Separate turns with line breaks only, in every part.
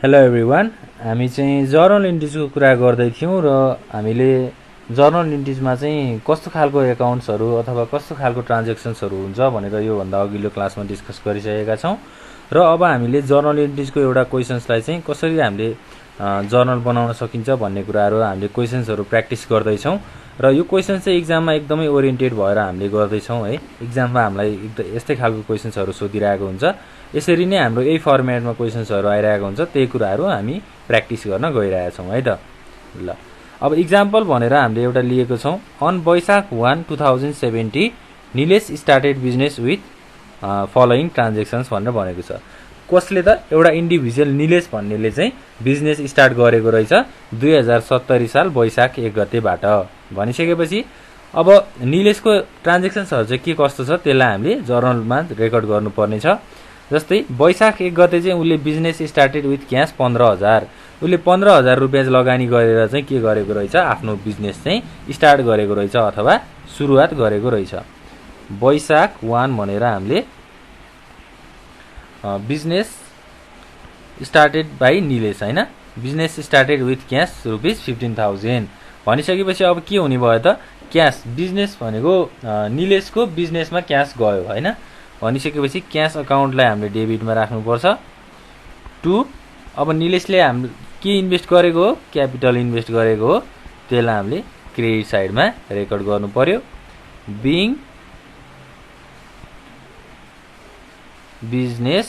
Hello everyone. हामी चाहिँ journal इन्ट्रिजको कुरा गर्दै थियौँ र हामीले जर्नल इन्ट्रिजमा चाहिँ कस्तो खालको एकाउन्ट्सहरू अथवा कस्तो खालको ट्रान्जेक्सन्सहरू हुन्छ भनेर योभन्दा अघिल्लो क्लासमा डिस्कस गरिसकेका छौँ। र अब हामीले जर्नल इन्ट्रिजको एउटा क्वेसन्सलाई चाहिँ कसरी हामीले जर्नल बनाउन सकिन्छ भन्ने कुराहरू हामीले क्वेसन्सहरू प्र्याक्टिस गर्दैछौँ। र यो क्वेसन चाहिँ इक्जाममा एकदमै ओरिएन्टेड भएर हामीले गर्दैछौँ है। इक्जाममा हामीलाई यस्तै खालको क्वेसन्सहरू सोधिरहेको हुन्छ। यसरी नै हाम्रो यही फर्मेटमा क्वेसन्सहरू आइरहेको हुन्छ। त्यही कुराहरू हामी प्र्याक्टिस गर्न गइरहेछौँ है त। ल अब इक्जाम्पल भनेर हामीले एउटा लिएको छौँ। On Baishakh 1, 2070 Nilesh started business with following transactions भनेर भनेको छ। कसले त? एउटा इन्डिभिजुअल निलेश भन्नेले चाहिँ बिजनेस स्टार्ट गरेको रहेछ 2070 साल वैशाख 1 गतेबाट भनिसकेपछि अब निलेशको ट्रान्जेक्सन्सहरू चाहिँ के कस्तो छ त्यसलाई हामीले जर्नलमा रेकर्ड गर्नुपर्ने छ। जस्तै वैशाख 1 गते चाहिँ उसले बिजनेस स्टार्टेड विथ क्यास 15,000, उसले 15,000 रुपियाँ लगानी गरेर चाहिँ के गरेको रहेछ, आफ्नो बिजनेस चाहिँ स्टार्ट गरेको रहेछ अथवा सुरुवात गरेको रहेछ। वैशाख 1 भनेर हामीले बिजनेस स्टार्टेड बाई निलेश हैन, business started with cash rupees 15,000 भनिसकेपछि अब के हुने भयो त? क्यास बिजनेस भनेको निलेशको बिजनेसमा क्यास गयो हैन भनिसकेपछि क्यास अकाउन्टलाई हामीले डेबिटमा राख्नुपर्छ। टु अब निलेशले हामीले के इन्भेस्ट गरेको हो, क्यापिटल इन्भेस्ट गरेको हो, त्यसलाई हामीले क्रेडिट साइडमा रेकर्ड गर्नु पर्यो। बिङ बिजनेस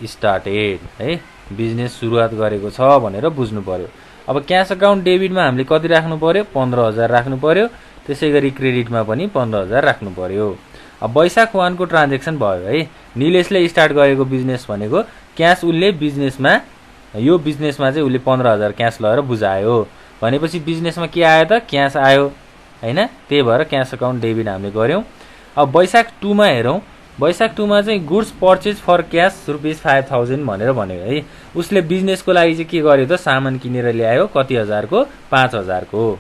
स्टार्टेड है, बिजनेस सुरुवात गरेको छ भनेर बुझ्नु पर्यो। अब क्यास अकाउन्ट डेबिटमा हामीले कति राख्नु पर्यो? 15,000 राख्नु पर्यो। त्यसै गरी क्रेडिटमा पनि 15,000 राख्नु पर्यो। अब वैशाख 1 को ट्रान्जेक्सन भयो है। निलेशले स्टार्ट गरेको बिजनेस भनेको क्यास उसले बिजनेसमा, यो बिजनेसमा चाहिँ उसले 15,000 क्यास लगेर बुझायो भनेपछि बिजनेसमा के आयो त? क्यास आयो हैन। त्यही भएर क्यास अकाउन्ट डेबिट हामीले गर्यौं। अब वैशाख 2 मा हेरौँ। वैशाख 2 मा चाहिँ goods purchase for cash rupees 5,000 भनेर भन्यो है। उसले बिजनेसको लागि चाहिँ के गर्यो त? सामान किनेर ल्यायो। कति हजारको? 5,000 को।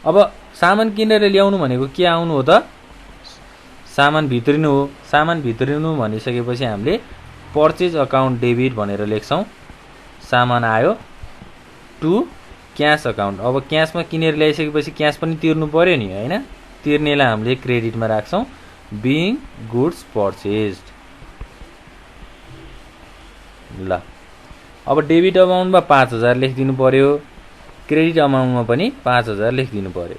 अब सामान किनेर ल्याउनु भनेको के आउनु हो त? सामान भित्रिनु हो। सामान भित्रिनु भनिसकेपछि हामीले पर्चेज अकाउन्ट डेबिट भनेर लेख्छौँ। सामान आयो। To cash account. अब क्यासमा किनेर ल्याइसकेपछि क्यास पनि तिर्नु पर्यो नि हैन। तिर्नेलाई हामीले क्रेडिटमा राख्छौँ। Being goods purchased. ल अब डेबिट अमाउन्टमा 5,000 लेखिदिनु पर्यो। क्रेडिट अमाउन्टमा पनि 5,000 लेखिदिनु पर्यो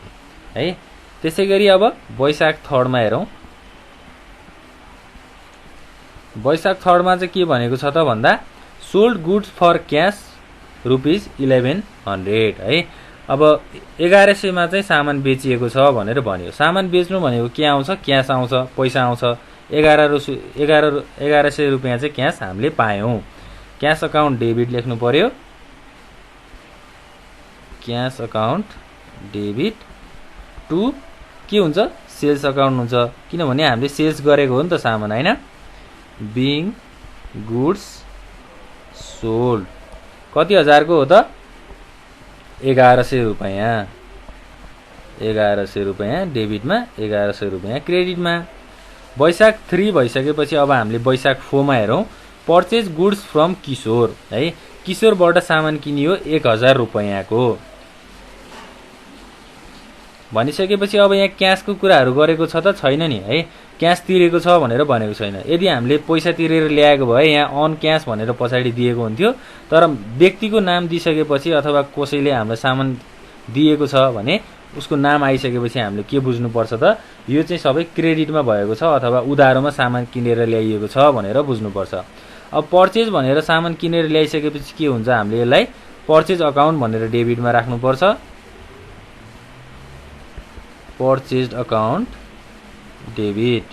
है। त्यसै गरी अब वैशाख 3 मा हेरौँ। वैशाख 3 मा चाहिँ के भनेको छ त भन्दा sold goods for cash rupees 1100 है। अब 1100 मा चाहिँ सामान बेचिएको छ भनेर भन्यो। सामान बेच्नु भनेको के आउँछ? क्यास आउँछ, पैसा आउँछ। 1100 रुपियाँ चाहिँ क्यास हामीले पायौँ। क्यास अकाउन्ट डेबिट लेख्नु पर्यो। Cash account debit. टु के हुन्छ? सेल्स अकाउन्ट हुन्छ, किनभने हामीले सेल्स गरेको हो नि त सामान हैन। Being goods sold. कति हजारको हो त? 1100 रुपियाँ। 1100 रुपियाँ डेबिटमा, 1100 रुपियाँ क्रेडिटमा। वैशाख 3 भइसकेपछि अब हामीले वैशाख 4 मा हेरौँ। पर्चेज गुड्स फ्रम किशोर है। किशोरबाट सामान किनियो 1000 रुपियाँको भनिसकेपछि अब यहाँ क्यासको कुराहरू गरेको छ त छैन नि है। क्यास तिरेको छ भनेर भनेको छैन। यदि हामीले पैसा तिरेर ल्याएको भए यहाँ अन क्यास भनेर पछाडि दिएको हुन्थ्यो। तर व्यक्तिको नाम दिइसकेपछि अथवा कसैले हामीलाई सामान दिएको छ भने उसको नाम आइसकेपछि हामीले के बुझ्नुपर्छ त? यो चाहिँ सबै क्रेडिटमा भएको छ अथवा उधारोमा सामान किनेर ल्याइएको छ भनेर बुझ्नुपर्छ। अब पर्चेज भनेर सामान किनेर ल्याइसकेपछि के हुन्छ? हामीले यसलाई पर्चेज अकाउन्ट भनेर डेबिटमा राख्नुपर्छ। पर्चेज्ड अकाउन्ट डेबिट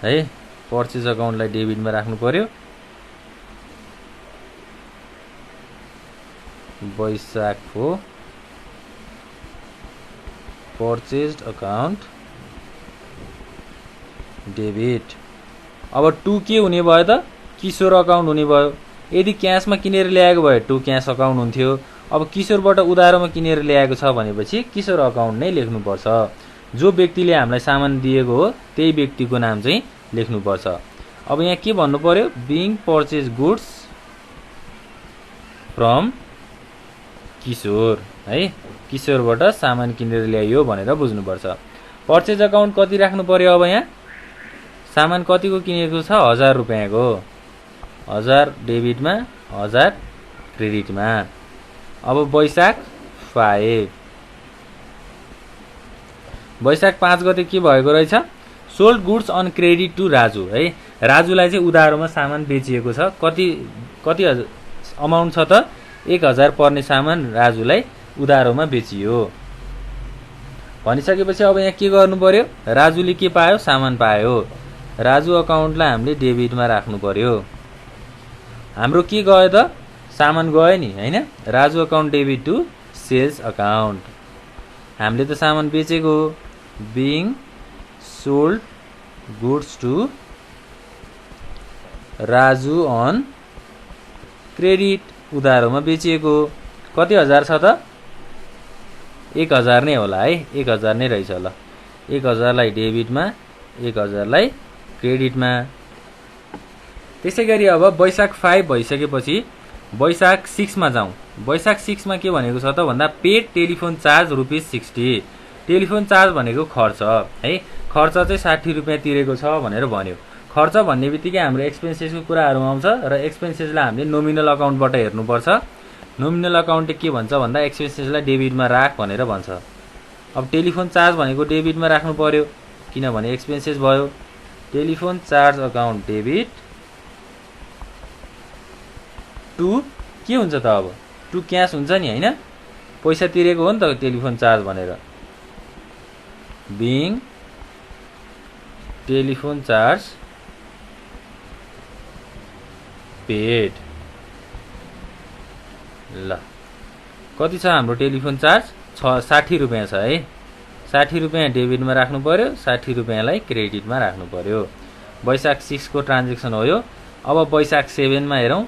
है। पर्चेज अकाउन्टलाई डेबिटमा राख्नु पर्यो। वैशाखको पर्चेज्ड अकाउन्ट डेबिट। अब 2 के हुने भयो त? किशोर अकाउन्ट हुने भयो। यदि क्यासमा किनेर ल्याएको भए 2 क्यास अकाउन्ट हुन्थ्यो। अब किशोरबाट उधारोमा किनेर ल्याएको छ भनेपछि किशोर अकाउन्ट नै लेख्नुपर्छ। जो व्यक्तिले हामीलाई सामान दिएको हो त्यही व्यक्तिको नाम चाहिँ लेख्नुपर्छ। अब यहाँ के भन्नु पर्यो, बिङ पर्चेज गुड्स फ्रम किशोर है, किशोरबाट सामान किनेर ल्याइयो भनेर बुझ्नुपर्छ। पर्चेज अकाउन्ट कति राख्नु पर्यो, अब यहाँ सामान कतिको किनेको छ, 1000 रुपियाँको, 1000 डेबिटमा 1000 क्रेडिटमा। अब वैशाख 5, वैशाख 5 गते के भएको रहेछ, sold goods on credit to Raju है, राजुलाई चाहिँ उधारोमा सामान बेचिएको छ। कति अमाउन्ट छ त, 1000 पर्ने सामान राजुलाई उधारोमा बेचियो भनिसकेपछि अब यहाँ के गर्नु पर्यो, राजुले के पायो, सामान पायो। राजु अकाउन्टलाई हामीले डेबिटमा राख्नु पर्यो। हाम्रो के गयो त, सामान गयो नि हैन, Raju account debit to sales account. हामीले त सामान बेचेको, being sold goods to Raju on credit, उधारोमा बेचिएको। कति हजार छ त, 1000 नै होला है, 1000 नै रहेछ ल। 1000 लाई डेबिटमा, 1000 लाई क्रेडिटमा। त्यसैगरी अब वैशाख 5 भइसकेपछि वैशाख 6 मा जाउँ। वैशाख 6 मा के भनेको छ त भन्दा, paid telephone charge ₹60। Telephone charge भनेको खर्च है, खर्च चाहिँ 60 रुपियाँ तिरेको छ भनेर भन्यो। खर्च भन्ने बित्तिकै हाम्रो एक्सपेन्सेसको कुराहरू आउँछ र एक्सपेन्सेसलाई हामीले नोमिनल अकाउन्टबाट हेर्नुपर्छ। नोमिनल अकाउन्टले के भन्छ भन्दा, एक्सपेन्सेसलाई डेबिटमा राख भनेर भन्छ। अब टेलिफोन चार्ज भनेको डेबिटमा राख्नु पर्यो किनभने एक्सपेन्सेस भयो। Telephone charge account debit to के हुन्छ त, अब टु क्यास हुन्छ नि हैन, पैसा तिरेको हो नि त टेलिफोन चार्ज भनेर। Being telephone charge paid. ल कति छ हाम्रो टेलिफोन चार्ज, 60 रुपियाँ छ है। 60 रुपियाँ डेबिटमा राख्नु पर्यो, 60 रुपियाँलाई क्रेडिटमा राख्नु पर्यो। वैशाख 6 को ट्रान्जेक्सन हो यो। अब वैशाख 7 मा हेरौँ।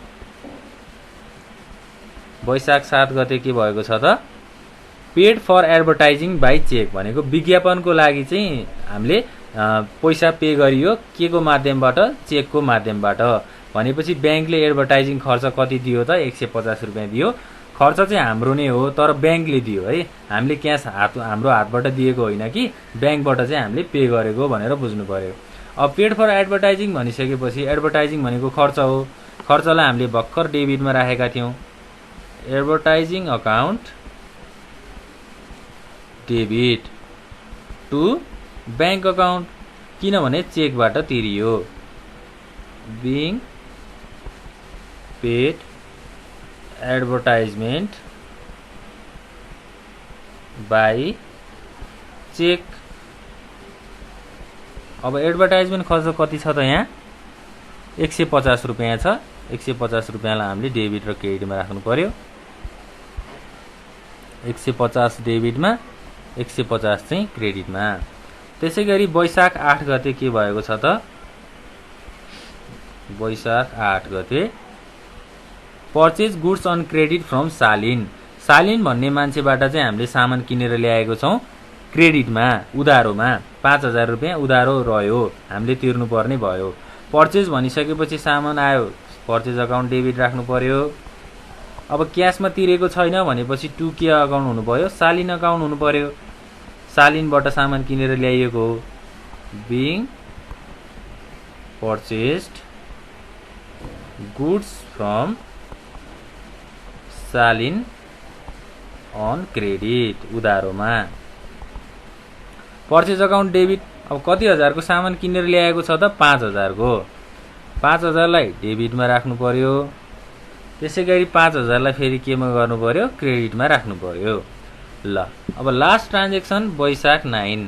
वैशाख 7 गते के भएको छ त, paid for advertising by cheque भनेको विज्ञापनको लागि चाहिँ हामीले पैसा पे गरियो, के को माध्यमबाट, चेकको माध्यमबाट। भनेपछि ब्याङ्कले एडभर्टाइजिङ खर्च कति दियो त, 150 रुपियाँ दियो। खर्च चाहिँ हाम्रो नै हो तर ब्याङ्कले दियो है, हामीले क्यास हाम्रो हातबाट दिएको होइन कि ब्याङ्कबाट चाहिँ हामीले पे गरेको भनेर बुझ्नु पर्यो। अब पेड फर एडभर्टाइजिङ भनिसकेपछि एडभर्टाइजिङ भनेको खर्च हो, खर्चलाई हामीले भर्खर डेबिटमा राखेका थियौँ। Advertising account debit to bank account, किनभने चेकबाट तिरियो। Being paid advertisement by cheque. अब एडभर्टाइजमेन्ट खर्च कति छ त यहाँ, 150 रुपियाँ छ। 150 रुपियाँलाई हामीले डेबिट र क्रेडिटमा राख्नु पर्यो। 150 डेबिटमा, 150 चाहिँ क्रेडिटमा। त्यसैगरी वैशाख 8 गते के भएको छ त, वैशाख 8 गते purchase goods on credit from Salin. Salin भन्ने मान्छेबाट चाहिँ हामीले सामान किनेर ल्याएको छौँ क्रेडिटमा, उधारोमा। 5000 रुपियाँ उधारो रह्यो, हामीले तिर्नुपर्ने भयो। पर्चेज भनिसकेपछि सामान आयो, पर्चेज अकाउन्ट डेबिट राख्नु पर्यो। अब क्यासमा तिरेको छैन भनेपछि टु के अकाउन्ट हुनु पर्यो, सालिन अकाउन्ट हुनु पर्यो। सालिनबाट सामान किनेर ल्याइएको हो। Being purchased goods from Salin on credit, उधारोमा। पर्चेज अकाउन्ट डेबिट, अब कति हजारको सामान किनेर ल्याएको छ त, 5000 को। 5000 लाई डेबिटमा राख्नु पर्यो। त्यसैगरी 5000 लाई फेरि केमा गर्नु पर्यो, क्रेडिटमा राख्नु पर्यो। ल अब लास्ट ट्रान्जेक्सन वैशाख 9।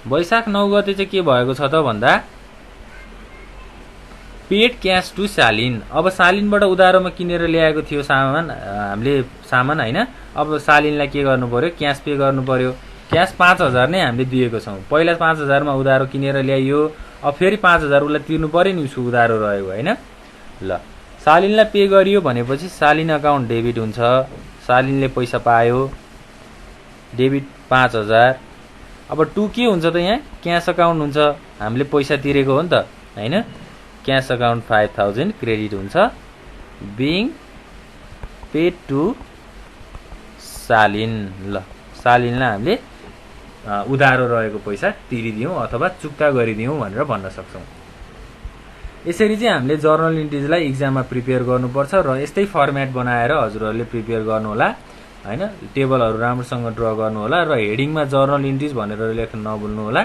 वैशाख 9 गते चाहिँ के भएको छ त भन्दा, पेड क्यास टु सालिन। अब सालिनबाट उधारोमा किनेर ल्याएको थियो सामान हामीले, सामान हैन। अब सालिनलाई के गर्नु पर्यो, क्यास पे गर्नु पर्यो। क्यास 5000 नै हामीले दिएको छौँ। पहिला 5000 मा उधारो किनेर ल्याइयो, अब फेरि 5000 उसलाई तिर्नु पर्यो नि, उसको उधारो रहेको हैन। ल सालिनलाई पे गरियो भनेपछि सालिन अकाउन्ट डेबिट हुन्छ। सालिनले पैसा पायो, डेबिट 5000। अब 2 के हुन्छ त यहाँ क्यास अकाउन्ट हुन्छ, हामीले पैसा तिरेको हो नि त हैन। क्यास अकाउन्ट 5000 क्रेडिट हुन्छ, बिङ पेड टु सालिन। ल सालिनलाई हामीले उधारो रहेको पैसा तिरिदियौँ अथवा चुक्ता गरिदियौँ भनेर भन्न सक्छौँ। यसरी चाहिँ हामीले जर्नल इन्ट्रिजलाई इक्जाममा प्रिपेयर गर्नुपर्छ र यस्तै फर्मेट बनाएर हजुरहरूले प्रिपेयर गर्नुहोला हैन। टेबलहरू राम्रोसँग ड्र गर्नुहोला र हेडिङमा जर्नल इन्ट्रिज भनेर लेख्न नभुल्नुहोला।